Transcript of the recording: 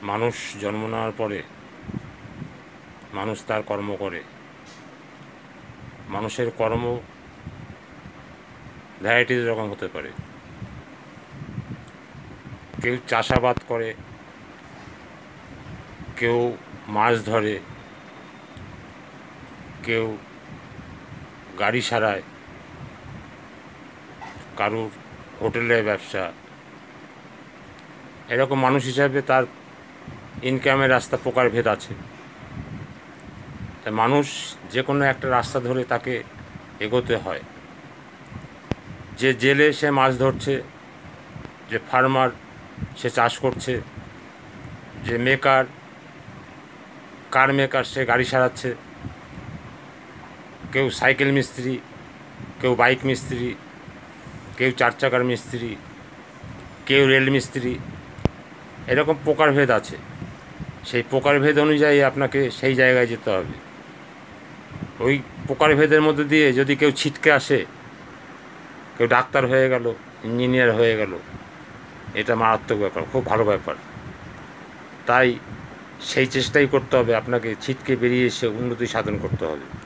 মানুষ জন্ম নেওয়ার পরে মানুষ তার কর্ম করে। মানুষের কর্ম ভ্যারাইটিস রকম হতে পারে। কেউ চাষাবাদ করে, কেউ মাছ ধরে, কেউ গাড়ি সারায়, কারুর হোটেলের ব্যবসা। এরকম মানুষ হিসাবে তার ইনকামের রাস্তা প্রকারভেদ আছে। তাই মানুষ যে কোনো একটা রাস্তা ধরে তাকে এগোতে হয়। যে জেলে সে মাছ ধরছে, যে ফার্মার সে চাষ করছে, যে কার মেকার সে গাড়ি সারাচ্ছে, কেউ সাইকেল মিস্ত্রি, কেউ বাইক মিস্ত্রি, কেউ চার চাকার মিস্ত্রি, কেউ রেল মিস্ত্রি। এরকম প্রকারভেদ আছে। সেই প্রকারভেদ অনুযায়ী আপনাকে সেই জায়গায় যেতে হবে। ওই প্রকারভেদের মধ্যে দিয়ে যদি কেউ ছিটকে আসে, কেউ ডাক্তার হয়ে গেল, ইঞ্জিনিয়ার হয়ে গেল, এটা মারাত্মক ব্যাপার, খুব ভালো ব্যাপার। তাই সেই চেষ্টাই করতে হবে, আপনাকে ছিটকে বেরিয়ে এসে উন্নতি সাধন করতে হবে।